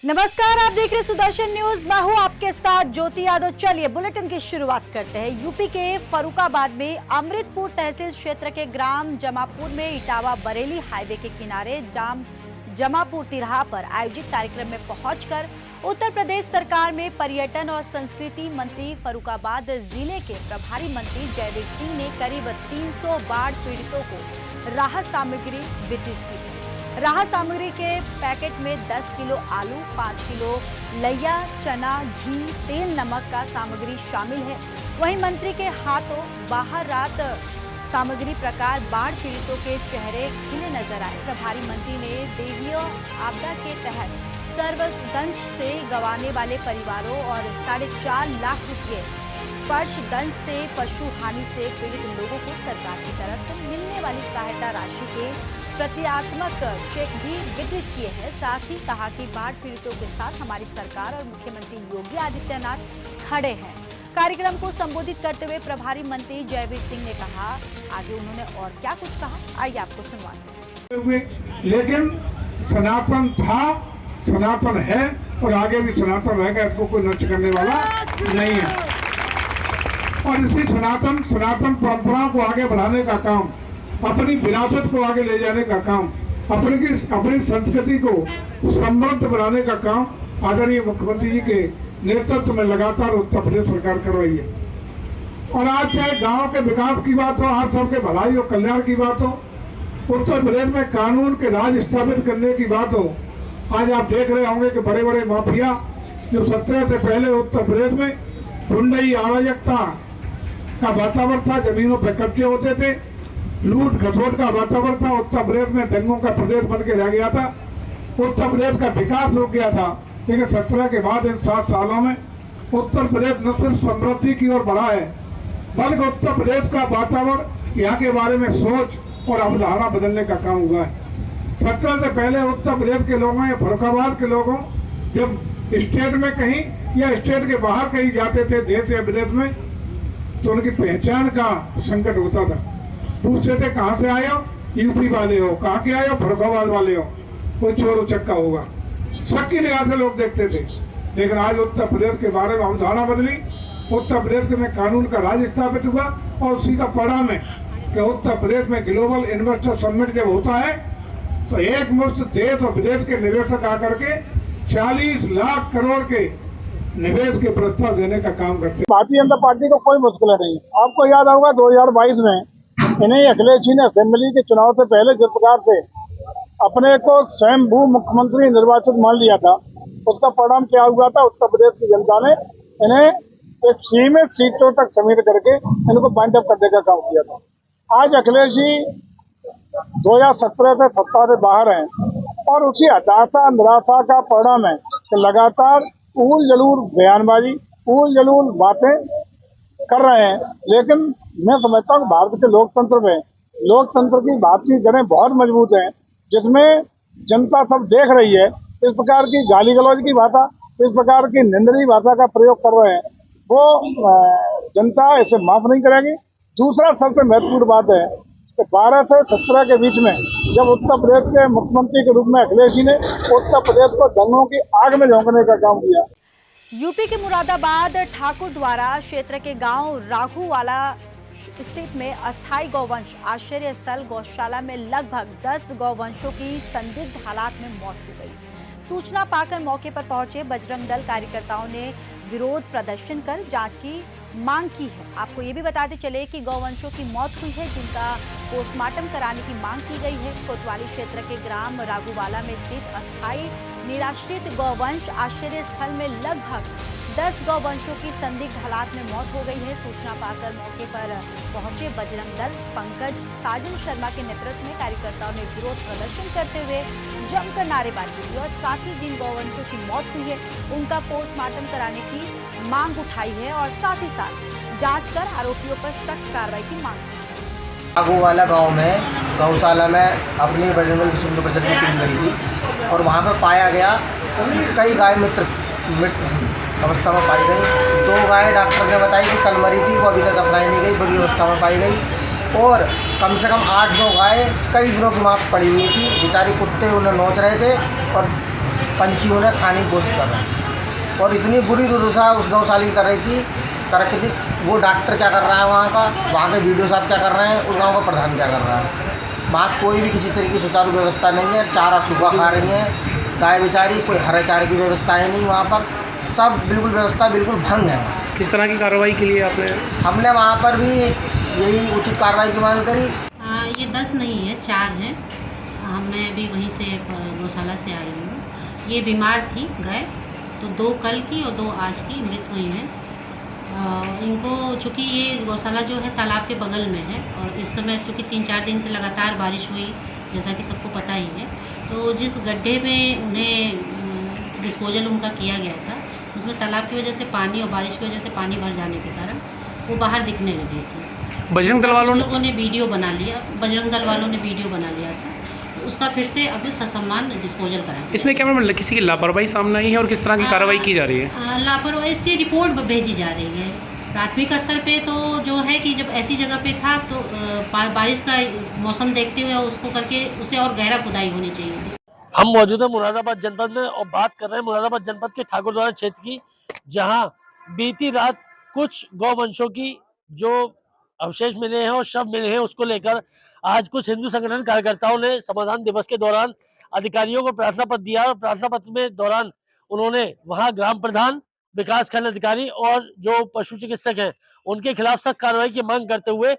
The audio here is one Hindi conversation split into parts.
नमस्कार, आप देख रहे हैं सुदर्शन न्यूज। मैं हूं आपके साथ ज्योति यादव। चलिए बुलेटिन की शुरुआत करते हैं। यूपी के फर्रुखाबाद में अमृतपुर तहसील क्षेत्र के ग्राम जमापुर में इटावा बरेली हाईवे के किनारे जमापुर तिराहा पर आयोजित कार्यक्रम में पहुंचकर उत्तर प्रदेश सरकार में पर्यटन और संस्कृति मंत्री फर्रुखाबाद जिले के प्रभारी मंत्री जयवीर सिंह ने करीब 300 बाढ़ पीड़ितों को राहत सामग्री वितरित की। राहत सामग्री के पैकेट में 10 किलो आलू, 5 किलो लैया, चना, घी, तेल, नमक का सामग्री शामिल है। वहीं मंत्री के हाथों बाहर रात सामग्री प्रकार बाढ़ पीड़ितों के चेहरे खिले नजर आए। प्रभारी मंत्री ने देवीय आपदा के तहत सर्वदंश से गंवाने वाले परिवारों और 4.5 लाख रुपए स्पर्शदंश से पशु हानि से पीड़ित लोगों को सरकार की तरफ से मिलने वाली सहायता राशि के प्रतीकात्मक चेक भी वितरित किए हैं। साथ ही कहा कि बाढ़ पीड़ितों के साथ हमारी सरकार और मुख्यमंत्री योगी आदित्यनाथ खड़े हैं। कार्यक्रम को संबोधित करते हुए प्रभारी मंत्री जयवीर सिंह ने कहा, आगे उन्होंने और क्या कुछ कहा, आइए आपको सुनवाते हैं। लेकिन सनातन था, सनातन है और आगे भी सनातन रहेगा, इसको कोई नष्ट करने वाला नहीं है। और इसी सनातन परंपराओं को आगे बढ़ाने का काम, अपनी विरासत को आगे ले जाने का काम, अपनी संस्कृति को समृद्ध बनाने का काम आदरणीय मुख्यमंत्री जी के नेतृत्व में लगातार उत्तर प्रदेश सरकार कर रही है। और आज चाहे गांव के विकास की बात हो, आप सबके भलाई और कल्याण की बात हो, उत्तर प्रदेश में कानून के राज स्थापित करने की बात हो, आज आप देख रहे होंगे कि बड़े बड़े माफिया जो 17 से पहले उत्तर प्रदेश में गुंडई अराजकता का वातावरण था, जमीनों पर कब्जे होते थे, लूट खसोट का वातावरण था, उत्तर प्रदेश में दंगों का प्रदेश बन के रह गया था, उत्तर प्रदेश का विकास रुक गया था। लेकिन 17 के बाद इन 7 सालों में उत्तर प्रदेश न सिर्फ समृद्धि की ओर बढ़ा है, बल्कि उत्तर प्रदेश का वातावरण, यहाँ के बारे में सोच और अवधारणा बदलने का काम हुआ है। 17 से पहले उत्तर प्रदेश के लोगों या फर्रुखाबाद के लोगों जब स्टेट में कहीं या स्टेट के बाहर कहीं जाते थे, देश या विदेश में, तो उनकी पहचान का संकट होता था। पूछते थे कहाँ से आए हो, यूपी वाले हो, कहाँ के आए हो, फर्रुखाबाद वाले हो, कोई चोर उचक्का होगा, शक की निगाह से लोग देखते थे। लेकिन आज उत्तर प्रदेश के बारे में अवधारणा बदली, उत्तर प्रदेश में कानून का राज स्थापित हुआ और उसी का परिणाम है कि उत्तर प्रदेश में ग्लोबल इन्वेस्टर समिट जब होता है तो एक मुश्त देश और विदेश के निवेशक आकर के 40 लाख करोड़ के निवेश के प्रस्ताव देने का काम करते हैं। भारतीय जनता पार्टी को कोई मुश्किल नहीं। आपको याद होगा 2022 में इन्हीं अखिलेश जी ने असेंबली के चुनाव से पहले जिस प्रकार से अपने को स्वयंभू मुख्यमंत्री निर्वाचित मान लिया था, उसका परिणाम क्या हुआ था? उत्तर प्रदेश की जनता ने इन्हें एक सीमित सीटों तक समीट करके इनको बाइंड अप करने का काम किया था। आज अखिलेश जी 2017 से सत्ता से बाहर हैं और उसी हताशा निराशा का परिणाम है कि लगातार ऊल जलूल बयानबाजी, ऊल जलूल बातें कर रहे हैं। लेकिन मैं समझता हूँ भारत के लोकतंत्र में लोकतंत्र की भारतीय जड़ें बहुत मजबूत हैं, जिसमें जनता सब देख रही है। इस प्रकार की गाली गलौज की भाषा, इस प्रकार की निंदनीय भाषा का प्रयोग कर रहे हैं, वो जनता इसे माफ नहीं करेगी। दूसरा सबसे महत्वपूर्ण बात है कि 12 से 17 के बीच में जब उत्तर प्रदेश के मुख्यमंत्री के रूप में अखिलेश जी ने उत्तर प्रदेश को दंगों की आग में झोंकने का काम किया। यूपी के मुरादाबाद ठाकुर द्वारा क्षेत्र के गांव राघूवाला स्थित में अस्थायी गौवंश आश्रय स्थल गौशाला में लगभग 10 गौवंशों की संदिग्ध हालात में मौत हो गई। सूचना पाकर मौके पर पहुंचे बजरंग दल कार्यकर्ताओं ने विरोध प्रदर्शन कर जांच की मांग की है। आपको ये भी बताते चले कि गौवंशों की मौत हुई है, जिनका पोस्टमार्टम कराने की मांग की गई है। कोतवाली क्षेत्र के ग्राम राघूवाला में स्थित अस्थायी निराश्रित गौवंश आश्रय स्थल में लगभग 10 गौवंशों की संदिग्ध हालात में मौत हो गई है। सूचना पाकर मौके पर पहुंचे बजरंग दल पंकज साजन शर्मा के नेतृत्व में कार्यकर्ताओं ने विरोध प्रदर्शन करते हुए जमकर नारेबाजी की और साथ ही जिन गौवंशों की मौत हुई है उनका पोस्टमार्टम कराने की मांग उठाई है और साथ ही साथ जांच कर आरोपियों पर सख्त कार्रवाई की मांग की। राघूवाला गांव में गौशाला में अपनी बजरंग दल विश्व हिंदू परिषद की टीम गई थी और वहां पर पाया गया कई गाय मृत अवस्था में पाई गई। 2 गाय डॉक्टर ने बताई कि कल मरी थी, वो अभी तक दफनाई नहीं गई, बुरी अवस्था में पाई गई। और कम से कम 8-9 गाय कई दिनों की वहाँ पड़ी हुई थी, बेचारी कुत्ते उन्हें नोच रहे थे और पंछियों ने खाने की कोशिश कर रहे हैं। और इतनी बुरी दुर्दशा उस गौशाला की कर रही थी, करके वो डॉक्टर क्या कर रहा है वहाँ के वीडियो साहब क्या कर रहे हैं, उस गाँव का प्रधान क्या कर रहा है। वहाँ कोई भी किसी तरीके की सुचारू व्यवस्था नहीं है, चारा सूखा खा रही है गाय बेचारी, कोई हरे चारे की व्यवस्था है नहीं वहाँ पर, सब बिल्कुल व्यवस्था बिल्कुल भंग है। किस तरह की कार्रवाई के लिए आपने? हमने वहाँ पर भी यही उचित कार्रवाई की मांग करी। ये 10 नहीं है, 4 हैं। मैं भी वहीं से गौशाला से आ रही हूँ। ये बीमार थी गाय, तो 2 कल की और 2 आज की मृत हुई हैं। इनको चूँकि ये गौशाला जो है तालाब के बगल में है और इस समय चूँकि 3-4 दिन से लगातार बारिश हुई, जैसा कि सबको पता ही है, तो जिस गड्ढे में उन्हें डिस्पोजल उनका किया गया था उसमें तालाब की वजह से पानी और बारिश की वजह से पानी भर जाने के कारण वो बाहर दिखने लगी थी। बजरंग दल वालों ने वीडियो बना लिया, बजरंग दल वालों ने वीडियो बना लिया था, तो उसका फिर से अभी ससम्मान डिस्पोजल कराया। इसमें क्या मतलब किसी की लापरवाही सामने आई है और किस तरह की कार्रवाई की जा रही है? लापरवाही, इसकी रिपोर्ट भेजी जा रही है प्राथमिक स्तर पे। तो जो है कि जब ऐसी जगह पे था तो बारिश का मौसम देखते हुए उसको करके उसे और गहरा खुदाई होनी चाहिए थी। हम मौजूद हैं मुरादाबाद जनपद में और बात कर रहे हैं मुरादाबाद जनपद के ठाकुरद्वारा क्षेत्र की, जहां बीती रात कुछ गौवंशों की जो अवशेष मिले हैं और शव मिले हैं उसको लेकर आज कुछ हिंदू संगठन कार्यकर्ताओं ने समाधान दिवस के दौरान अधिकारियों को प्रार्थना पत्र दिया और प्रार्थना पत्र में दौरान उन्होंने वहां ग्राम प्रधान, विकास खंड अधिकारी और जो पशु चिकित्सक हैं उनके खिलाफ सख्त कार्रवाई की मांग करते हुए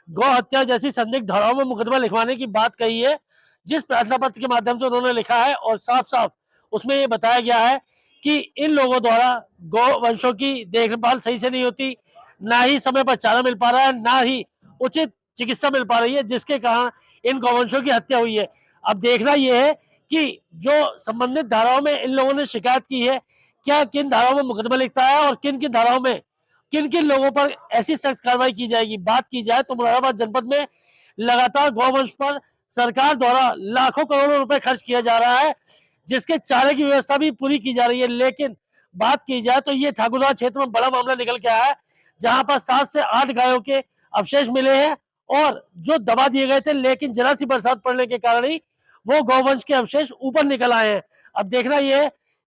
गौ हत्या जैसी संदिग्ध धाराओं में मुकदमा लिखवाने की बात कही है, जिस प्रार्थना पत्र के माध्यम से उन्होंने लिखा है। और साफ साफ उसमें ये बताया गया है कि इन लोगों द्वारा गौ वंशों की देखभाल सही से नहीं होती, ना ही समय पर चारा मिल पा रहा है, ना ही उचित चिकित्सा मिल पा रही है, जिसके कारण इन गौवंशों की हत्या हुई है। अब देखना यह है कि जो संबंधित धाराओं में इन लोगों ने शिकायत की है, क्या किन धाराओं में मुकदमा लिखता है और किन किन धाराओं में किन किन लोगों पर ऐसी सख्त कार्रवाई की जाएगी। बात की जाए तो मुरादाबाद जनपद में लगातार गौवंश पर सरकार द्वारा लाखों करोड़ों रुपए खर्च किया जा रहा है, जिसके चारे की व्यवस्था भी पूरी की जा रही है। लेकिन बात की जाए तो ये ठाकुरद्वारा क्षेत्र में बड़ा मामला निकल के आया है, जहां पर 7 से 8 गायों के अवशेष मिले हैं और जो दबा दिए गए थे, लेकिन जरा सी बरसात पड़ने के कारण ही वो गौवंश के अवशेष ऊपर निकल आए हैं। अब देखना यह है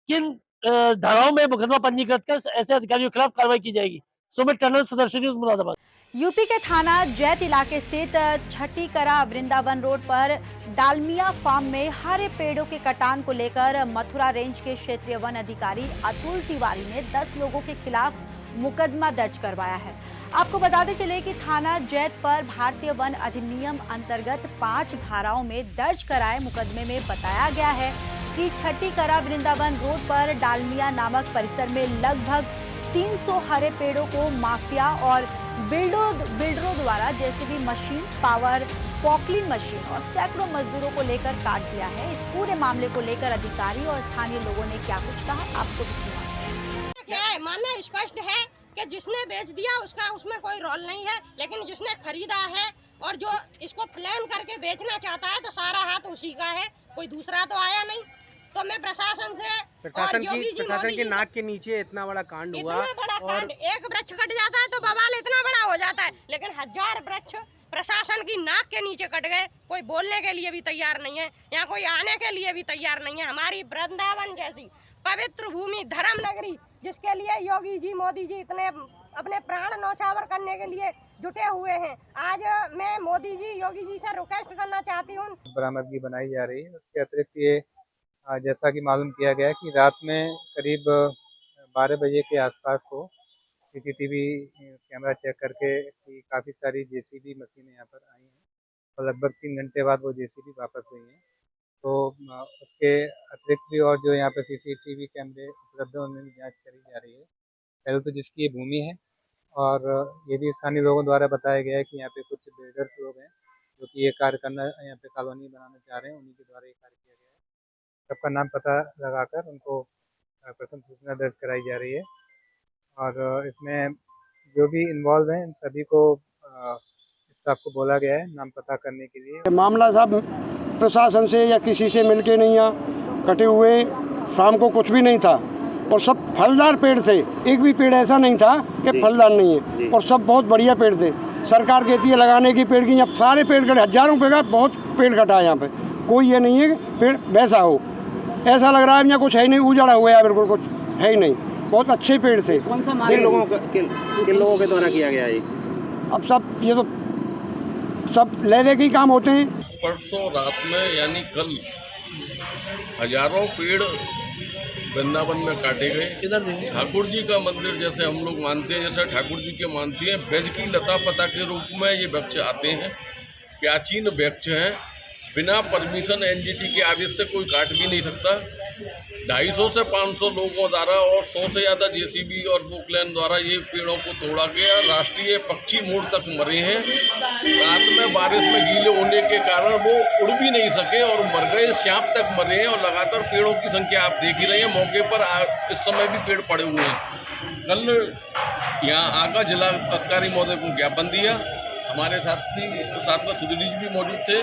किन धाराओं में मुकदमा पंजीकृत कर ऐसे अधिकारियों के खिलाफ कार्रवाई की जाएगी। सुमित टंडन, सुदर्शन न्यूज़, मुरादाबाद। यूपी के थाना जैत इलाके स्थित छठीकरा वृंदावन रोड पर डालमिया फार्म में हरे पेड़ों के कटान को लेकर मथुरा रेंज के क्षेत्रीय वन अधिकारी अतुल तिवारी ने 10 लोगों के खिलाफ मुकदमा दर्ज करवाया है। आपको बताते चले कि थाना जैत पर भारतीय वन अधिनियम अंतर्गत 5 धाराओं में दर्ज कराए मुकदमे में बताया गया है कि छठीकरा वृंदावन रोड पर डालमिया नामक परिसर में लगभग 300 हरे पेड़ों को माफिया और बिल्डरों द्वारा जेसीबी मशीन, पावर पॉकलिंग मशीन और सैकड़ों मजदूरों को लेकर काट दिया है। इस पूरे मामले को लेकर अधिकारी और स्थानीय लोगों ने क्या कुछ कहा, आपको भी सुना। क्या है, मानना स्पष्ट है कि जिसने बेच दिया उसका उसमें कोई रोल नहीं है, लेकिन जिसने खरीदा है और जो इसको प्लान करके बेचना चाहता है तो सारा हाथ उसी का है, कोई दूसरा तो आया नहीं। तो मैं प्रशासन की नाक के नीचे इतना बड़ा कांड हुआ, और एक वृक्ष कट जाता है तो बवाल इतना बड़ा हो जाता है, लेकिन 1000 वृक्ष प्रशासन की नाक के नीचे कट गए। कोई बोलने के लिए भी तैयार नहीं है, यहाँ कोई आने के लिए भी तैयार नहीं है। हमारी वृंदावन जैसी पवित्र भूमि, धर्म नगरी, जिसके लिए योगी जी, मोदी जी इतने अपने प्राण न्यौछावर करने के लिए जुटे हुए हैं, आज मैं मोदी जी, योगी जी से रिक्वेस्ट करना चाहती हूँ। बरामदगी बनाई जा रही है। उसके अतिरिक्त ये जैसा कि मालूम किया गया कि रात में करीब 12 बजे के आसपास को सीसीटीवी कैमरा चेक करके कि काफ़ी सारी जेसीबी मशीनें यहाँ पर आई हैं और लगभग 3 घंटे बाद वो जेसीबी वापस हुई हैं। तो उसके अतिरिक्त भी और जो यहाँ पर सीसीटीवी कैमरे उपलब्ध हैं उनमें भी जाँच करी जा रही है। पहले तो जिसकी ये भूमि है, और ये भी स्थानीय लोगों द्वारा बताया गया है कि यहाँ पे कुछ बिल्डर्स लोग हैं जो कि ये कार्य करना, यहाँ पे कॉलोनी बनाना चाह रहे हैं, उन्हीं के द्वारा ये कार्य किया गया है। सबका नाम पता लगाकर उनको प्रथम सूचना दर्ज कराई जा रही है, और इसमें जो भी इन्वॉल्व हैं इन सभी को स्टाफ को बोला गया है नाम पता करने के लिए। मामला साहब प्रशासन से या किसी से मिलके नहीं, यहाँ कटे हुए शाम को कुछ भी नहीं था और सब फलदार पेड़ थे। एक भी पेड़ ऐसा नहीं था कि फलदार नहीं है, और सब बहुत बढ़िया पेड़ थे। सरकार कहती है लगाने की पेड़ की, यहाँ सारे पेड़ कटे, हजारों पेड़ का बहुत पेड़ कटा है यहाँ पे। कोई ये नहीं है कि पेड़ वैसा हो, ऐसा लग रहा है यहाँ कुछ है ही नहीं, उजड़ा हुआ है, बिल्कुल कुछ है ही नहीं। बहुत अच्छे पेड़ थे। कौन सा किन लोगों के द्वारा किया गया ये? अब सब ये तो सब लेदे के ही काम होते हैं। परसों रात में यानी कल हजारों पेड़ वृंदावन में काटे गए। ठाकुर जी का मंदिर जैसे हम लोग मानते हैं, जैसे ठाकुर जी के मानते हैं, ब्रज की लता पता के रूप में ये वृक्ष आते हैं। प्राचीन वृक्ष हैं, बिना परमिशन एनजीटी के आदेश से कोई काट भी नहीं सकता। 250 से 500 लोगों द्वारा और 100 से ज़्यादा जेसीबी और बुकलैन द्वारा ये पेड़ों को तोड़ा गया। राष्ट्रीय पक्षी मोर तक मरे हैं। रात में बारिश में गीले होने के कारण वो उड़ भी नहीं सके और मर गए, सांप तक मरे हैं। और लगातार पेड़ों की संख्या आप देख ही रहे हैं। मौके पर इस समय भी पेड़ पड़े हुए हैं। कल यहाँ आगा जिला तत्कारी महोदय को ज्ञापन दिया। हमारे साथ में सुधीर जी भी मौजूद थे।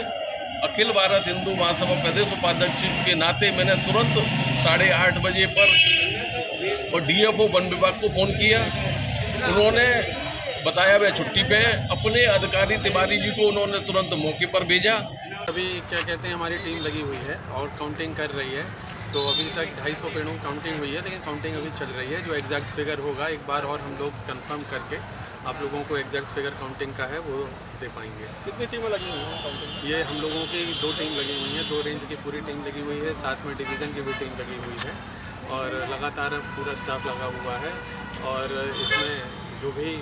अखिल भारत हिंदू महासभा प्रदेश उपाध्यक्ष के नाते मैंने तुरंत 8:30 बजे पर और डीएफओ वन विभाग को फ़ोन किया। उन्होंने बताया वह छुट्टी पे है। अपने अधिकारी तिवारी जी को उन्होंने तुरंत मौके पर भेजा। अभी क्या कहते हैं, हमारी टीम लगी हुई है और काउंटिंग कर रही है। तो अभी तक 250 पेड़ों की काउंटिंग हुई है, लेकिन काउंटिंग अभी चल रही है। जो एग्जैक्ट फिगर होगा एक बार और हम लोग कंफर्म करके आप लोगों को एग्जैक्ट फिगर काउंटिंग का है वो दे पाएंगे। कितनी टीमें लगी हुई हैं काउंटिंग? ये हम लोगों की 2 टीम लगी हुई हैं, 2 रेंज की पूरी टीम लगी हुई है, साथ में डिवीज़न की भी टीम लगी हुई है और लगातार पूरा स्टाफ लगा हुआ है। और इसमें जो भी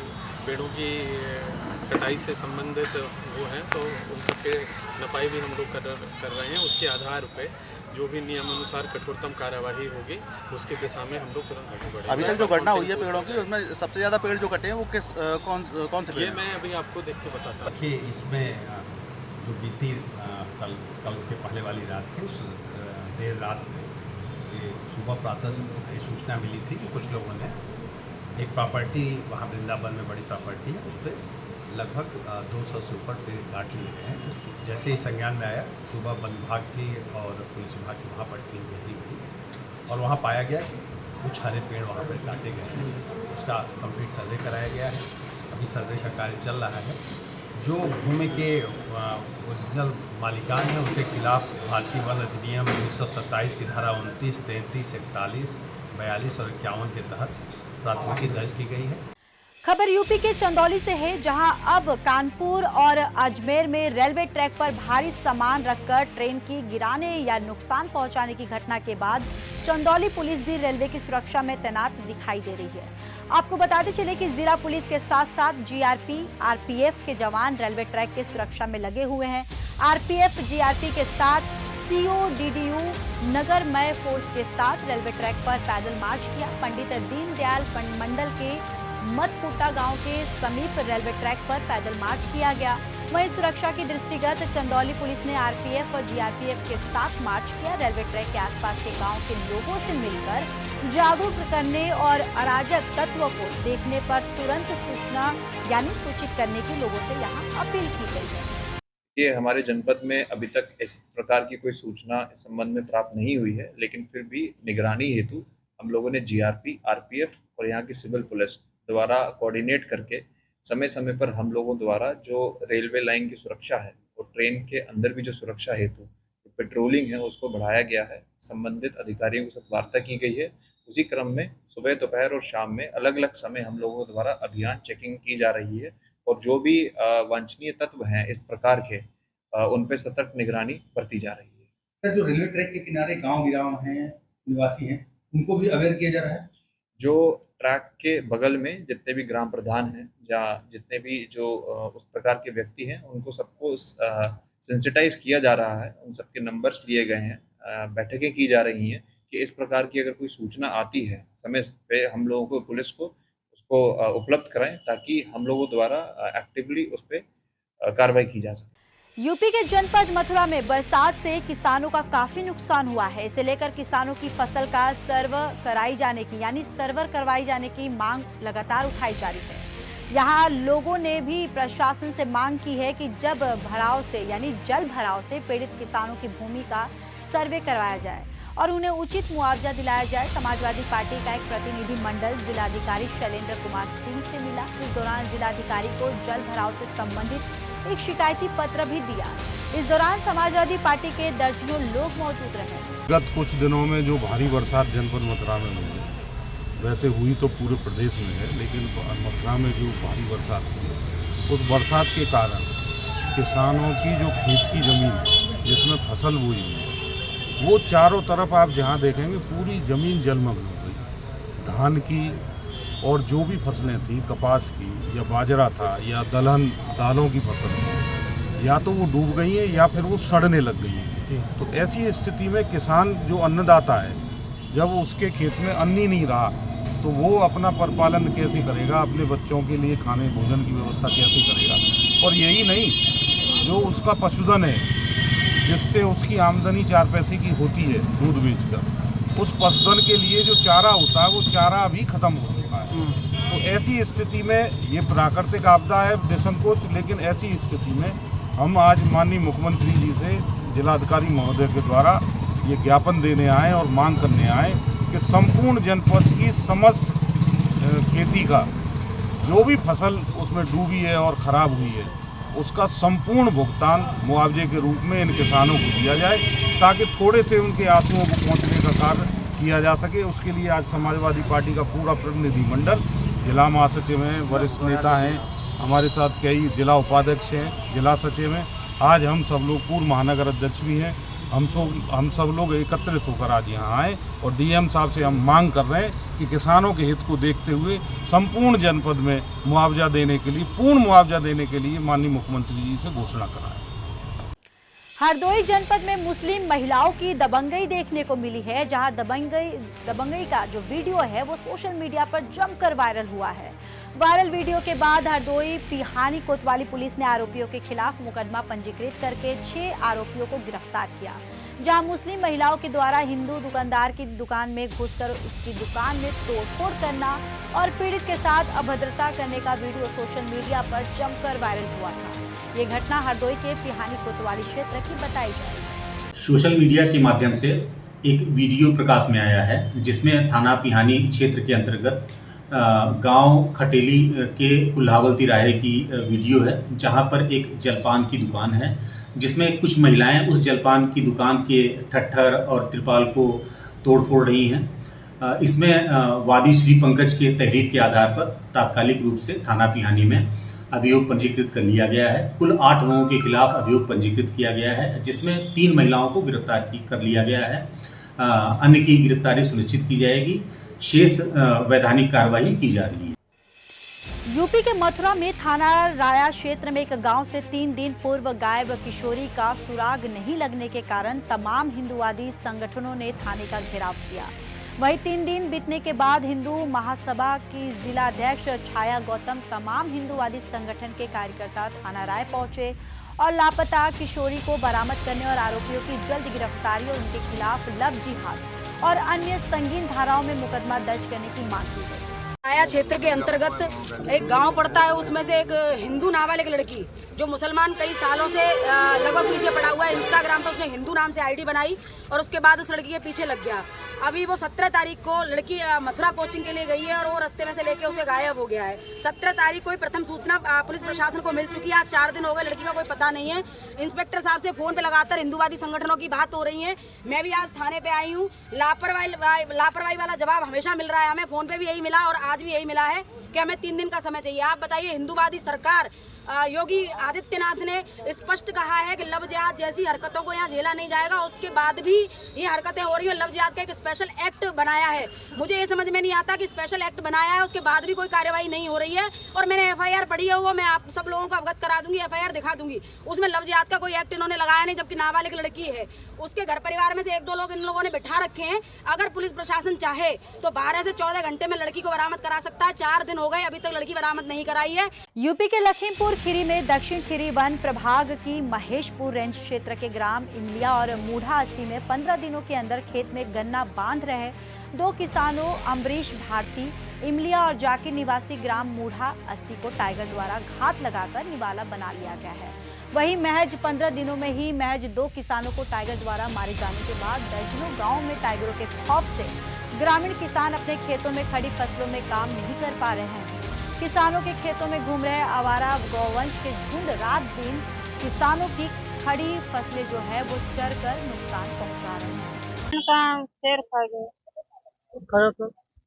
पेड़ों की कटाई से संबंधित वो हैं तो उन सबके नपाई भी हम लोग कर रहे हैं। उसके आधार पर जो भी नियमानुसार कठोरतम कार्यवाही होगी उसकी दिशा में हम लोग तुरंत आगे बढ़ेंगे। अभी तक जो घटना हुई है पेड़ों की, उसमें सबसे ज़्यादा पेड़ जो कटे हैं वो कौन से? ये मैं अभी आपको देख के बताता हूँ। देखिए, इसमें जो बीती कल के पहले वाली रात थी, उस देर रात में ये सुबह प्रातः ये सूचना मिली थी कि कुछ लोगों ने एक प्रॉपर्टी वहाँ वृंदावन में बड़ी प्रॉपर्टी है, उस पर लगभग 200 से ऊपर पेड़ काट लिए गए हैं। जैसे ही संज्ञान में आया, सुबह वन विभाग की और पुलिस विभाग की वहाँ पर टीम भेजी गई और वहाँ पाया गया कि कुछ हरे पेड़ वहाँ पर काटे गए हैं। उसका कंप्लीट सर्वे कराया गया है। अभी सर्वे का कार्य चल रहा है। जो भूमि के ओरिजिनल मालिकान हैं उनके खिलाफ भारतीय वन अधिनियम 1927 की धारा 29, 33, 41, 42 और 51 के तहत प्राथमिकी दर्ज की गई है। खबर यूपी के चंदौली से है, जहां अब कानपुर और अजमेर में रेलवे ट्रैक पर भारी सामान रखकर ट्रेन की गिराने या नुकसान पहुंचाने की घटना के बाद चंदौली पुलिस भी रेलवे की सुरक्षा में तैनात दिखाई दे रही है। आपको बताते चले कि जिला पुलिस के साथ साथ जीआरपी, आरपीएफ के जवान रेलवे ट्रैक के सुरक्षा में लगे हुए हैं। आरपीएफ, जीआरपी के साथ सीओडीडीयू नगरमय फोर्स के साथ रेलवे ट्रैक पर पैदल मार्च किया। पंडित दीनदयाल मंडल के मतपुटा गांव के समीप रेलवे ट्रैक पर पैदल मार्च किया गया। वहीं सुरक्षा की दृष्टिगत चंदौली पुलिस ने आरपीएफ और जीआरपीएफ के साथ मार्च किया। रेलवे ट्रैक के आसपास के गांव के लोगों से मिलकर जागरूक करने और अराजक तत्वों को देखने पर तुरंत सूचना यानी सूचित करने की लोगों से यहां अपील की गई है। ये हमारे जनपद में अभी तक इस प्रकार की कोई सूचना इस संबंध में प्राप्त नहीं हुई है, लेकिन फिर भी निगरानी हेतु हम लोगों ने जीआरपी, आरपीएफ और यहाँ की सिविल पुलिस द्वारा कोऑर्डिनेट करके समय समय पर हम लोगों द्वारा जो रेलवे लाइन की सुरक्षा है और ट्रेन के अंदर भी जो सुरक्षा हेतु जो पेट्रोलिंग है उसको बढ़ाया गया है। संबंधित अधिकारियों के साथ वार्ता की गई है। उसी क्रम में सुबह, दोपहर और शाम में अलग अलग समय हम लोगों द्वारा अभियान चेकिंग की जा रही है और जो भी वांछनीय तत्व हैं इस प्रकार के उन पर सतर्क निगरानी बरती जा रही है। सर, जो रेलवे ट्रैक के किनारे गाँव हैं, निवासी हैं, उनको भी अवेयर किया जा रहा है? जो ट्रैक के बगल में जितने भी ग्राम प्रधान हैं या जितने भी जो उस प्रकार के व्यक्ति हैं उनको सबको सेंसिटाइज किया जा रहा है। उन सबके नंबर्स लिए गए हैं, बैठकें की जा रही हैं कि इस प्रकार की अगर कोई सूचना आती है समय पे हम लोगों को, पुलिस को उसको उपलब्ध कराएं ताकि हम लोगों द्वारा एक्टिवली उस पर कार्रवाई की जा सके। यूपी के जनपद मथुरा में बरसात से किसानों का काफी नुकसान हुआ है। इसे लेकर किसानों की फसल का सर्वर करवाई जाने की मांग लगातार उठाई जा रही है। यहाँ लोगों ने भी प्रशासन से मांग की है कि जल भराव से पीड़ित किसानों की भूमि का सर्वे करवाया जाए और उन्हें उचित मुआवजा दिलाया जाए। समाजवादी पार्टी का एक प्रतिनिधि मंडल जिलाधिकारी शैलेंद्र कुमार सिंह से मिला। इस दौरान जिलाधिकारी को जल भराव से संबंधित एक शिकायती पत्र भी दिया। इस दौरान समाजवादी पार्टी के दर्जनों लोग मौजूद रहे। गत कुछ दिनों में जो भारी बरसात जनपद मथुरा में हुई, वैसे हुई तो पूरे प्रदेश में है, लेकिन मथुरा में जो भारी बरसात हुई, उस बरसात के कारण किसानों की जो खेत की ज़मीन जिसमें फसल बोई हुई, वो चारों तरफ आप जहाँ देखेंगे पूरी ज़मीन जलमग्न हो गई। धान की और जो भी फसलें थी, कपास की या बाजरा था या दलहन दालों की फसल थी, या तो वो डूब गई हैं या फिर वो सड़ने लग गई हैं। तो ऐसी स्थिति में किसान जो अन्नदाता है, जब उसके खेत में अन्न ही नहीं रहा तो वो अपना परिपालन कैसे करेगा, अपने बच्चों के लिए खाने भोजन की व्यवस्था कैसे करेगा। और यही नहीं, जो उसका पशुधन है जिससे उसकी आमदनी 4 पैसे की होती है दूध बेचकर, उस पशुधन के लिए जो चारा होता है वो चारा अभी ख़त्म हो चुका है। तो ऐसी स्थिति में ये प्राकृतिक आपदा है निसंकोच, लेकिन ऐसी स्थिति में हम आज माननीय मुख्यमंत्री जी से जिलाधिकारी महोदय के द्वारा ये ज्ञापन देने आए और मांग करने आए कि संपूर्ण जनपद की समस्त खेती का जो भी फसल उसमें डूबी है और ख़राब हुई है, उसका संपूर्ण भुगतान मुआवजे के रूप में इन किसानों को दिया जाए, ताकि थोड़े से उनके आंसुओं को पहुंचने का कार्य किया जा सके। उसके लिए आज समाजवादी पार्टी का पूरा प्रतिनिधिमंडल, जिला महासचिव हैं, वरिष्ठ नेता हैं, हमारे साथ कई जिला उपाध्यक्ष हैं, जिला सचिव हैं, आज हम सब लोग पूर्व महानगर अध्यक्ष भी हैं, हम सब लोग एकत्रित होकर आज यहाँ आए और डीएम साहब से हम मांग कर रहे हैं कि किसानों के हित को देखते हुए संपूर्ण जनपद में मुआवजा देने के लिए, पूर्ण मुआवजा देने के लिए माननीय मुख्यमंत्री जी से घोषणा कराएं। हरदोई जनपद में मुस्लिम महिलाओं की दबंगई देखने को मिली है, जहां दबंगई का जो वीडियो है वो सोशल मीडिया पर जमकर वायरल हुआ है। वायरल वीडियो के बाद हरदोई पिहानी कोतवाली पुलिस ने आरोपियों के खिलाफ मुकदमा पंजीकृत करके 6 आरोपियों को गिरफ्तार किया, जहां मुस्लिम महिलाओं के द्वारा हिंदू दुकानदार की दुकान में घुसकर उसकी दुकान में तोड़फोड़ करना और पीड़ित के साथ अभद्रता करने का वीडियो सोशल मीडिया पर जमकर वायरल हुआ था। ये घटना हरदोई के पिहानी कोतवाली क्षेत्र की बताई जाए। सोशल मीडिया के माध्यम से एक वीडियो प्रकाश में आया है, जिसमें थाना पिहानी क्षेत्र के अंतर्गत गांव खटेली के कुल्हावल तिराहे की वीडियो है, जहां पर एक जलपान की दुकान है, जिसमें कुछ महिलाएं उस जलपान की दुकान के ठट्ठर और त्रिपाल को तोड़फोड़ रही हैं। इसमें वादी श्री पंकज के तहरीर के आधार पर तात्कालिक रूप से थाना पिहानी में अभियोग पंजीकृत कर लिया गया है। कुल 8 लोगों के खिलाफ अभियोग पंजीकृत किया गया है, जिसमें 3 महिलाओं को गिरफ्तार कर लिया गया है। अन्य की गिरफ्तारी सुनिश्चित की जाएगी, शेष वैधानिक कार्रवाई की जा रही है। यूपी के मथुरा में थाना राया क्षेत्र में एक गांव से 3 दिन पूर्व गायब किशोरी का सुराग नहीं लगने के कारण तमाम हिंदूवादी संगठनों ने थाने का घेराव किया। वहीं 3 दिन बीतने के बाद हिंदू महासभा की जिलाध्यक्ष छाया गौतम, तमाम हिंदूवादी संगठन के कार्यकर्ता थाना राय पहुंचे और लापता किशोरी को बरामद करने और आरोपियों की जल्द गिरफ्तारी और उनके खिलाफ लव जिहाद और अन्य संगीन धाराओं में मुकदमा दर्ज करने की मांग की गई। राया क्षेत्र के अंतर्गत एक गांव पड़ता है, उसमें से एक हिंदू नाबालिग लड़की जो मुसलमान कई सालों से लगभग पीछे पड़ा हुआ है, इंस्टाग्राम पर उसने हिंदू नाम से आईडी बनाई और उसके बाद उस लड़की के पीछे लग गया। अभी वो 17 तारीख को लड़की मथुरा कोचिंग के लिए गई है और वो रास्ते में से लेके उसे गायब हो गया है। 17 तारीख को प्रथम सूचना पुलिस प्रशासन को मिल चुकी है। आज 4 दिन हो गए, लड़की का कोई पता नहीं है। इंस्पेक्टर साहब से फोन पे लगातार हिंदूवादी संगठनों की बात हो रही है। मैं भी आज थाने पे आई हूँ। लापरवाही वाला जवाब हमेशा मिल रहा है हमें, फोन पे भी यही मिला और आज भी यही मिला है कि हमें 3 दिन का समय चाहिए। आप बताइए, हिंदूवादी सरकार योगी आदित्यनाथ ने स्पष्ट कहा है कि लव जिहाद जैसी हरकतों को यहाँ झेला नहीं जाएगा। उसके बाद भी ये हरकतें हो रही है। लव जिहाद का एक स्पेशल एक्ट बनाया है। मुझे ये समझ में नहीं आता कि स्पेशल एक्ट बनाया है, उसके बाद भी कोई कार्रवाई नहीं हो रही है। और मैंने FIR पढ़ी है, वो मैं आप सब लोगों को अवगत करा दूंगी, FIR दिखा दूंगी। उसमें लव जिहाद का कोई एक्ट इन्होंने लगाया नहीं, जबकि नाबालिग लड़की है। उसके घर परिवार में से 1-2 लोग इन लोगों ने बिठा रखे हैं। अगर पुलिस प्रशासन चाहे तो 12 से 14 घंटे में लड़की को बरामद करा सकता है। 4 दिन हो गए, अभी तक लड़की बरामद नहीं कराई है। यूपी के लखीमपुर खीरी में दक्षिण खीरी वन प्रभाग की महेशपुर रेंज क्षेत्र के ग्राम इमलिया और मूढ़ा 80 में 15 दिनों के अंदर खेत में गन्ना बांध रहे 2 किसानों अम्बरीश भारती इमलिया और जाकिर निवासी ग्राम मूढ़ा 80 को टाइगर द्वारा घात लगाकर निवाला बना लिया गया है। वहीं महज 15 दिनों में ही महज 2 किसानों को टाइगर द्वारा मारे जाने के बाद दर्जनों गाँव में टाइगरों के खौफ से ग्रामीण किसान अपने खेतों में खड़ी फसलों में काम नहीं कर पा रहे हैं। किसानों के खेतों में घूम रहे आवारा गौवंश के झुंड रात दिन किसानों की खड़ी फसलें जो है वो चर कर नुकसान पहुंचा रहे हैं। शेर खा गए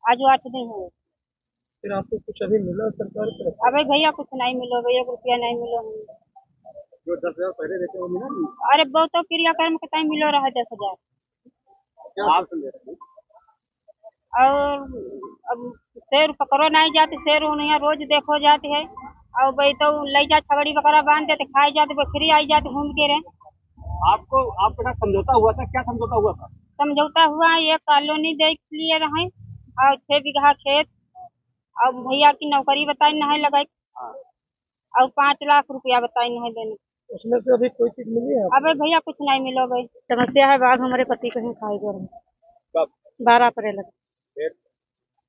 आज 8 दिन हुए। फिर आपको कुछ अभी मिला सरकार की? अबे भैया कुछ नहीं मिलो भैया, रुपया नहीं मिलो। जो 10,000 पहले देते वो मिला नहीं? अरे बहुत तो क्रियाक्रम के टाइम मिलो रहा है 10,000। और अब शेर पकड़ो नहीं जाते, शेर यहाँ रोज देखो जाते है और भाई तो ले जा छगड़ी वगैरह बांध देते, खाए जाते, फ्री आई जाते घूम के रहे। आपको आपके साथ समझौता हुआ था? क्या समझौता हुआ था? समझौता हुआ है, एक कॉलोनी देख लिए रहे और 6 बीघा खेत और भैया की नौकरी बताई नहीं लगाई और 5 लाख रुपया बताई नहीं देने। उसमें से अभी कोई चीज मिली है? अबे भैया कुछ नहीं मिलो भाई। समस्या है, बाघ हमारे पति कहीं खाए गए। कब? 12 अप्रैल।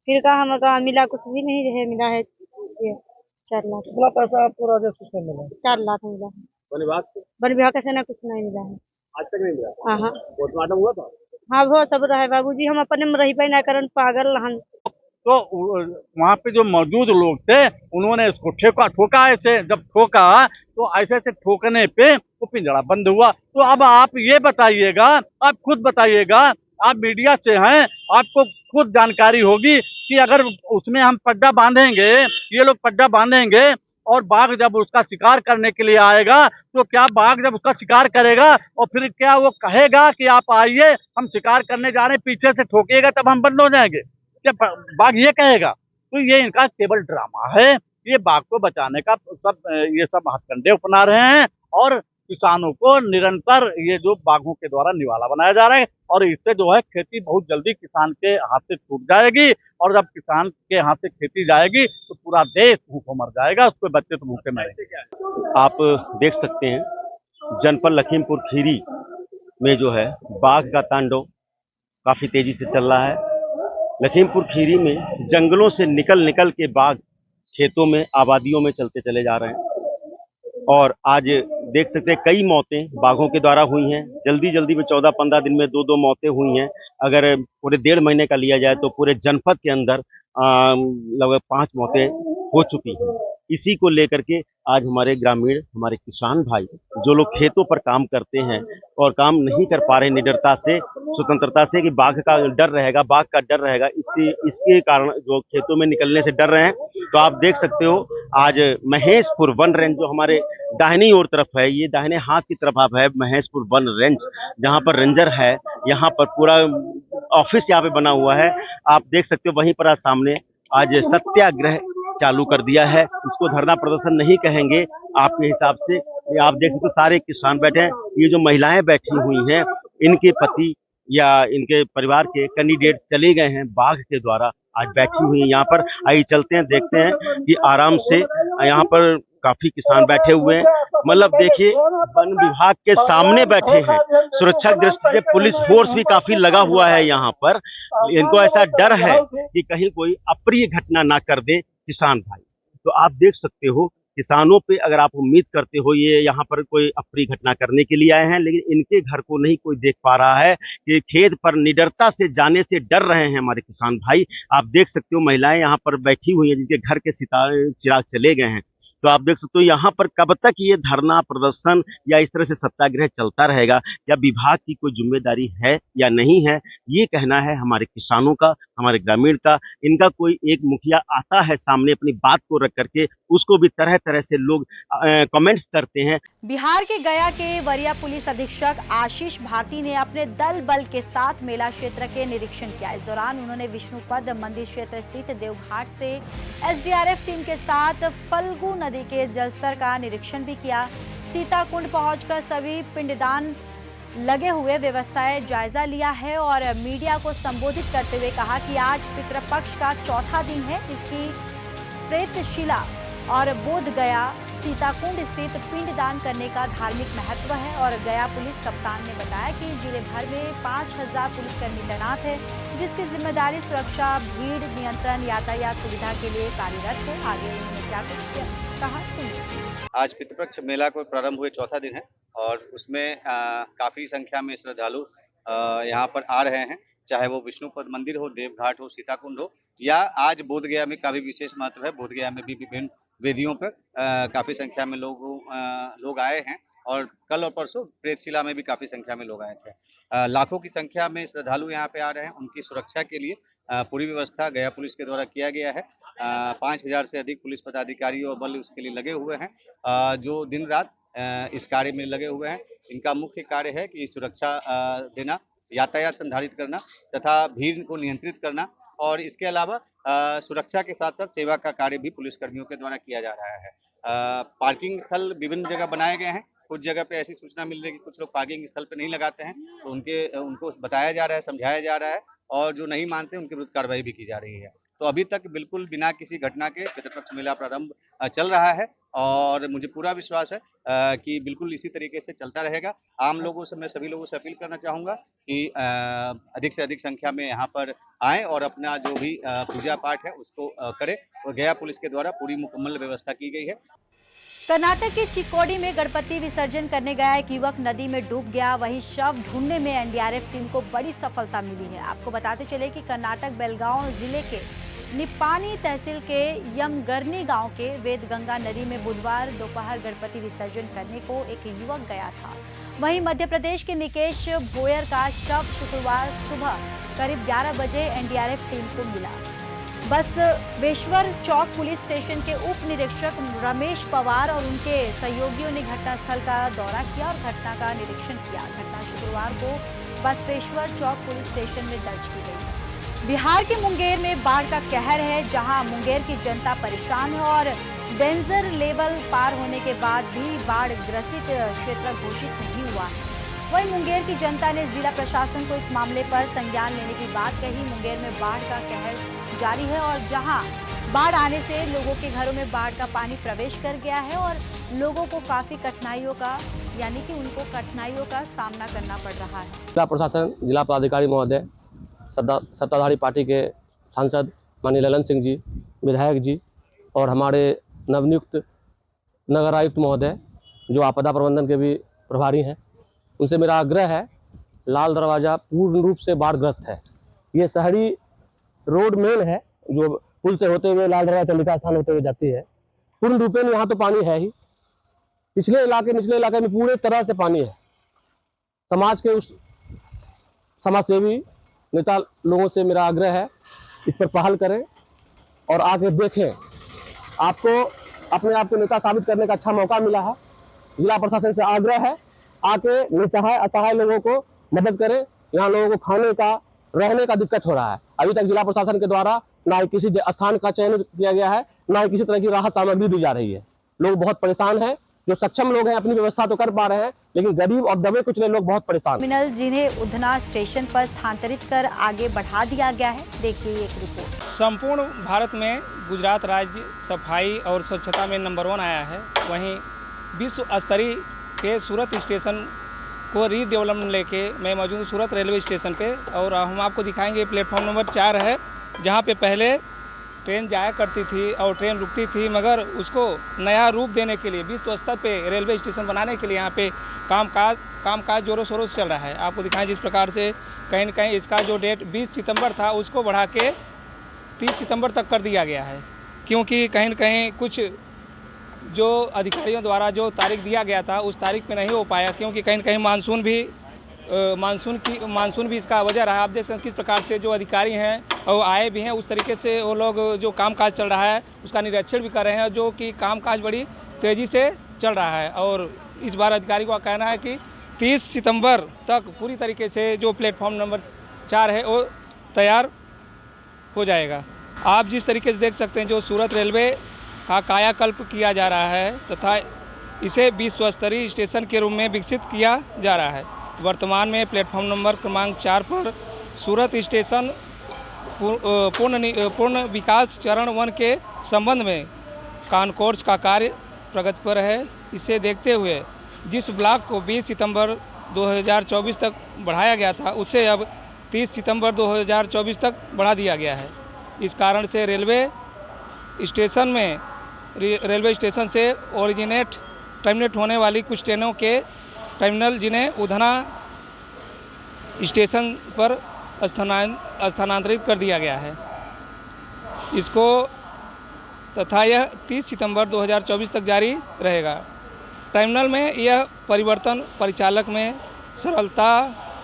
फिर का हमारा मिला कुछ भी नहीं है, मिला है ये 4 लाख। कितना पैसा आपको राजस्व से मिला? 4 लाख मिला। वन विभाग से ना कुछ नहीं मिला है आज तक। नहीं मिला? हाँ पोस्टमार्टम हुआ था? हाँ वो सब रहे बाबूजी, हम अपने में रही पाई ना करन पागल हन। तो वहाँ पे जो मौजूद लोग थे उन्होंने इसको ठोका ऐसे, जब ठोका तो ऐसे ठोकने पे वो पिंजरा बंद हुआ। तो अब आप ये बताइएगा, आप खुद बताइएगा, आप मीडिया से हैं, आपको खुद जानकारी होगी कि अगर उसमें हम पड्डा बांधेंगे, ये लोग पड्डा बांधेंगे और बाघ जब उसका शिकार करने के लिए आएगा तो क्या बाघ जब उसका शिकार करेगा और फिर क्या वो कहेगा कि आप आइए हम शिकार करने जा रहे हैं, पीछे से ठोकेगा तब हम बंद हो जाएंगे? क्या बाघ ये कहेगा? तो ये इनका केवल ड्रामा है। ये बाघ को बचाने का ये सब हथकंडे अपना रहे हैं और किसानों को निरंतर ये जो बाघों के द्वारा निवाला बनाया जा रहा है और इससे जो है खेती बहुत जल्दी किसान के हाथ से छूट जाएगी और जब किसान के हाथ से खेती जाएगी तो पूरा देश भूखों मर जाएगा, उसके बच्चे तो भूखे मरेंगे। आप देख सकते हैं जनपद लखीमपुर खीरी में जो है बाघ का तांडव काफी तेजी से चल रहा है। लखीमपुर खीरी में जंगलों से निकल के बाघ खेतों में, आबादियों में चलते चले जा रहे हैं और आज देख सकते हैं कई मौतें बाघों के द्वारा हुई हैं। जल्दी में 14-15 दिन में 2 मौतें हुई हैं। अगर पूरे 1.5 महीने का लिया जाए तो पूरे जनपद के अंदर लगभग 5 मौतें हो चुकी हैं। इसी को लेकर के आज हमारे ग्रामीण, हमारे किसान भाई जो लोग खेतों पर काम करते हैं और काम नहीं कर पा रहे निडरता से, स्वतंत्रता से, कि बाघ का डर रहेगा, बाघ का डर रहेगा, इसके कारण जो खेतों में निकलने से डर रहे हैं। तो आप देख सकते हो आज महेशपुर वन रेंज जो हमारे दाहिनी ओर तरफ है, ये दाहिने हाथ की तरफ आप है महेशपुर वन रेंज, जहाँ पर रेंजर है, यहाँ पर पूरा ऑफिस यहाँ पे बना हुआ है। आप देख सकते हो वहीं पर आज सामने आज सत्याग्रह चालू कर दिया है। इसको धरना प्रदर्शन नहीं कहेंगे आपके हिसाब से। आप देख सकते हो सारे किसान बैठे हैं। ये जो महिलाएं बैठी हुई हैं, इनके पति या इनके परिवार के कैंडिडेट चले गए हैं बाघ के द्वारा, आज बैठी हुई हैं यहाँ पर। आइए चलते हैं, देखते हैं कि आराम से यहाँ पर काफी किसान बैठे हुए हैं। मतलब देखिए वन विभाग के सामने बैठे हैं, सुरक्षा की दृष्टि से पुलिस फोर्स भी काफी लगा हुआ है यहाँ पर। इनको ऐसा डर है कि कहीं कोई अप्रिय घटना ना कर दे किसान भाई। तो आप देख सकते हो किसानों पे अगर आप उम्मीद करते हो ये यहाँ पर कोई अप्रिय घटना करने के लिए आए हैं, लेकिन इनके घर को नहीं कोई देख पा रहा है कि खेत पर निडरता से जाने से डर रहे हैं हमारे किसान भाई। आप देख सकते हो महिलाएं यहाँ पर बैठी हुई हैं जिनके घर के चिराग चले गए हैं। तो आप देख सकते हो यहाँ पर कब तक ये धरना प्रदर्शन या इस तरह से सत्याग्रह चलता रहेगा, या विभाग की कोई जिम्मेदारी है या नहीं है, ये कहना है हमारे किसानों का, हमारे ग्रामीण का। इनका कोई एक मुखिया आता है सामने अपनी बात को रख करके, उसको भी तरह तरह से लोग कमेंट्स करते हैं। बिहार के गया के वरीय पुलिस अधीक्षक आशीष भारती ने अपने दल बल के साथ मेला क्षेत्र के निरीक्षण किया। इस दौरान उन्होंने विष्णुपद मंदिर क्षेत्र स्थित देवघाट से एसडीआरएफ टीम के साथ फल्गु नदी के जलस्तर का निरीक्षण भी किया। सीताकुंड पहुंचकर सभी पिंडदान लगे हुए व्यवस्थाएं जायजा लिया है और मीडिया को संबोधित करते हुए कहा कि आज पितृपक्ष का चौथा दिन है। इसकी प्रेतशिला और बोध गया सीताकुंड स्थित पिंडदान करने का धार्मिक महत्व है। और गया पुलिस कप्तान ने बताया कि जिले भर में 5000 पुलिसकर्मी तैनात है, जिसकी जिम्मेदारी सुरक्षा, भीड़ नियंत्रण, यातायात सुविधा के लिए कार्यरत है। आगे उन्होंने क्या कुछ कहा सुनिए। आज पितृपक्ष मेला को प्रारंभ हुए चौथा दिन है और उसमें काफ़ी संख्या में श्रद्धालु यहाँ पर आ रहे हैं चाहे वो विष्णुपद मंदिर हो, देवघाट हो, सीताकुंड हो, या आज बोधगया में का भी विशेष महत्व है। बोधगया में भी विभिन्न वेदियों पर काफ़ी संख्या में लोग आए हैं और कल और परसों प्रेतशिला में भी काफ़ी संख्या में लोग आए थे। लाखों की संख्या में श्रद्धालु यहाँ पे आ रहे हैं। उनकी सुरक्षा के लिए पूरी व्यवस्था गया पुलिस के द्वारा किया गया है। 5000 से अधिक पुलिस पदाधिकारी और बल उसके लिए लगे हुए हैं, जो दिन रात इस कार्य में लगे हुए हैं। इनका मुख्य कार्य है कि सुरक्षा देना, यातायात संधारित करना तथा भीड़ को नियंत्रित करना, और इसके अलावा सुरक्षा के साथ साथ सेवा का कार्य भी पुलिसकर्मियों के द्वारा किया जा रहा है। पार्किंग स्थल विभिन्न जगह बनाए गए हैं। कुछ जगह पे ऐसी सूचना मिल रही है कि कुछ लोग पार्किंग स्थल पे नहीं लगाते हैं, तो उनको बताया जा रहा है, समझाया जा रहा है, और जो नहीं मानते उनके विरुद्ध कार्रवाई भी की जा रही है। तो अभी तक बिल्कुल बिना किसी घटना के पितृपक्ष मेला प्रारंभ चल रहा है और मुझे पूरा विश्वास है कि बिल्कुल इसी तरीके से चलता रहेगा। आम लोगों से मैं सभी लोगों से अपील करना चाहूँगा कि अधिक से अधिक संख्या में यहाँ पर आएँ और अपना जो भी पूजा पाठ है उसको करें, और गया पुलिस के द्वारा पूरी मुकम्मल व्यवस्था की गई है। कर्नाटक के चिक्कोडी में गणपति विसर्जन करने गया एक युवक नदी में डूब गया। वहीं शव ढूंढने में एनडीआरएफ टीम को बड़ी सफलता मिली है। आपको बताते चले कि कर्नाटक बेलगांव जिले के निपानी तहसील के यमगरनी गांव के वेदगंगा नदी में बुधवार दोपहर गणपति विसर्जन करने को एक युवक गया था। वहीं मध्य प्रदेश के निकेश भोयर का शव शुक्रवार सुबह करीब 11 बजे एनडीआरएफ टीम को मिला। बसवेश्वर चौक पुलिस स्टेशन के उप निरीक्षक रमेश पवार और उनके सहयोगियों ने घटनास्थल का दौरा किया और घटना का निरीक्षण किया। घटना शुक्रवार को बसवेश्वर चौक पुलिस स्टेशन में दर्ज की गई। बिहार के मुंगेर में बाढ़ का कहर है, जहां मुंगेर की जनता परेशान है और डेंजर लेवल पार होने के बाद भी बाढ़ ग्रसित क्षेत्र घोषित नहीं हुआ है। वहीं मुंगेर की जनता ने जिला प्रशासन को इस मामले पर संज्ञान लेने की बात कही। मुंगेर में बाढ़ का कहर जारी है और जहां बाढ़ आने से लोगों के घरों में बाढ़ का पानी प्रवेश कर गया है और लोगों को काफी कठिनाइयों का सामना करना पड़ रहा है। जिला प्रशासन, जिला पदाधिकारी महोदय, सत्ताधारी पार्टी के सांसद माननीय ललन सिंह जी, विधायक जी और हमारे नवनियुक्त नगर आयुक्त महोदय जो आपदा प्रबंधन के भी प्रभारी हैं, उनसे मेरा आग्रह है, लाल दरवाज़ा पूर्ण रूप से बाढ़ग्रस्त है। ये शहरी रोड मेन है जो पुल से होते हुए लाल दरवाजा चंडिका स्थान होते हुए जाती है। पूर्ण रूप में यहाँ तो पानी है ही, निचले इलाके में पूरे तरह से पानी है। समाज के उस समाजसेवी नेता लोगों से मेरा आग्रह है, इस पर पहल करें और आके देखें। आपको अपने आप को नेता साबित करने का अच्छा मौका मिला है। जिला प्रशासन से आग्रह है, आके निसहाय असहाय लोगों को मदद करें। यहाँ लोगों को खाने का, रहने का दिक्कत हो रहा है। अभी तक जिला प्रशासन के द्वारा ना ही किसी स्थान का चयन किया गया है, ना ही किसी तरह की राहत सामग्री दी जा रही है। लोग बहुत परेशान हैं। जो सक्षम लोग हैं अपनी व्यवस्था तो कर पा रहे हैं, लेकिन गरीब और दबे कुचले लोग बहुत परेशान। टर्मिनल जिन्हें उधना स्टेशन पर स्थानांतरित कर आगे बढ़ा दिया गया है। देखिए एक रिपोर्ट। संपूर्ण भारत में गुजरात राज्य सफाई और स्वच्छता में नंबर 1 आया है। वहीं विश्व स्तरीय के सूरत स्टेशन को रीडेवलपमेंट लेके मैं मौजूद हूँ सूरत रेलवे स्टेशन पे, और हम आपको दिखाएंगे प्लेटफॉर्म नंबर 4 है, जहाँ पे पहले ट्रेन जाया करती थी और ट्रेन रुकती थी, मगर उसको नया रूप देने के लिए विश्व स्तर पे रेलवे स्टेशन बनाने के लिए यहाँ पे कामकाज जोरों शोरों से चल रहा है। आपको दिखाएं जिस प्रकार से कहीं न कहीं इसका जो डेट 20 सितंबर था उसको बढ़ा के 30 सितंबर तक कर दिया गया है, क्योंकि कहीं न कहीं कुछ जो अधिकारियों द्वारा जो तारीख दिया गया था उस तारीख पे नहीं हो पाया, क्योंकि कहीं न कहीं मानसून भी इसका वजह रहा। आप देख सकते हैं किस प्रकार से जो अधिकारी हैं वो आए भी हैं, उस तरीके से वो लोग जो कामकाज चल रहा है उसका निरीक्षण भी कर रहे हैं, जो कि कामकाज बड़ी तेज़ी से चल रहा है। और इस बार अधिकारी का कहना है कि 30 सितंबर तक पूरी तरीके से जो प्लेटफॉर्म नंबर 4 है वो तैयार हो जाएगा। आप जिस तरीके से देख सकते हैं जो सूरत रेलवे का कायाकल्प किया जा रहा है तथा इसे विश्व स्तरीय स्टेशन के रूप में विकसित किया जा रहा है। वर्तमान में प्लेटफॉर्म नंबर क्रमांक 4 पर सूरत स्टेशन पूर्ण विकास चरण 1 के संबंध में कॉन्कोर्स का कार्य प्रगति पर है। इसे देखते हुए जिस ब्लॉक को 20 सितंबर 2024 तक बढ़ाया गया था उसे अब 30 सितंबर 2024 तक बढ़ा दिया गया है। इस कारण से रेलवे स्टेशन से टर्मिनेट होने वाली कुछ ट्रेनों के टर्मिनल जिन्हें उधना स्टेशन पर स्थानांतरित कर दिया गया है इसको, तथा यह 30 सितंबर 2024 तक जारी रहेगा। टर्मिनल में यह परिवर्तन परिचालक में सरलता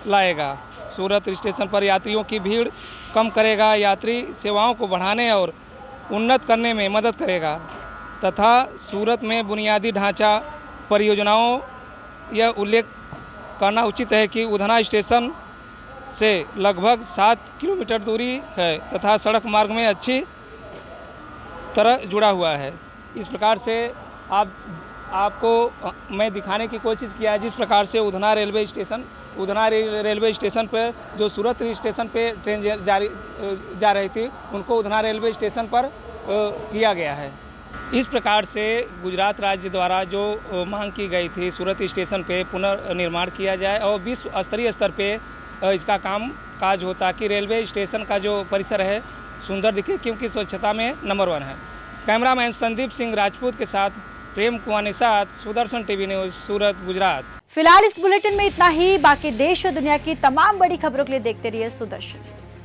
लाएगा, सूरत स्टेशन पर यात्रियों की भीड़ कम करेगा, यात्री सेवाओं को बढ़ाने और उन्नत करने में मदद करेगा तथा सूरत में बुनियादी ढांचा परियोजनाओं यह उल्लेख करना उचित है कि उधना स्टेशन से लगभग 7 किलोमीटर दूरी है तथा सड़क मार्ग में अच्छी तरह जुड़ा हुआ है। इस प्रकार से आपको मैं दिखाने की कोशिश किया है जिस प्रकार से उधना रेलवे स्टेशन पर जो सूरत स्टेशन पे ट्रेन जा रही थी उनको उधना रेलवे स्टेशन पर किया गया है। इस प्रकार से गुजरात राज्य द्वारा जो मांग की गई थी सूरत स्टेशन पे पुनर्निर्माण किया जाए और विश्व स्तरीय स्तर पे इसका काम काज हो ताकि रेलवे स्टेशन का जो परिसर है सुंदर दिखे, क्योंकि स्वच्छता में नंबर 1 है। कैमरामैन संदीप सिंह राजपूत के साथ प्रेम कुमार निषाद, सुदर्शन टीवी न्यूज, सूरत, गुजरात। फिलहाल इस बुलेटिन में इतना ही। बाकी देश और दुनिया की तमाम बड़ी खबरों के लिए देखते रहिए सुदर्शन न्यूज।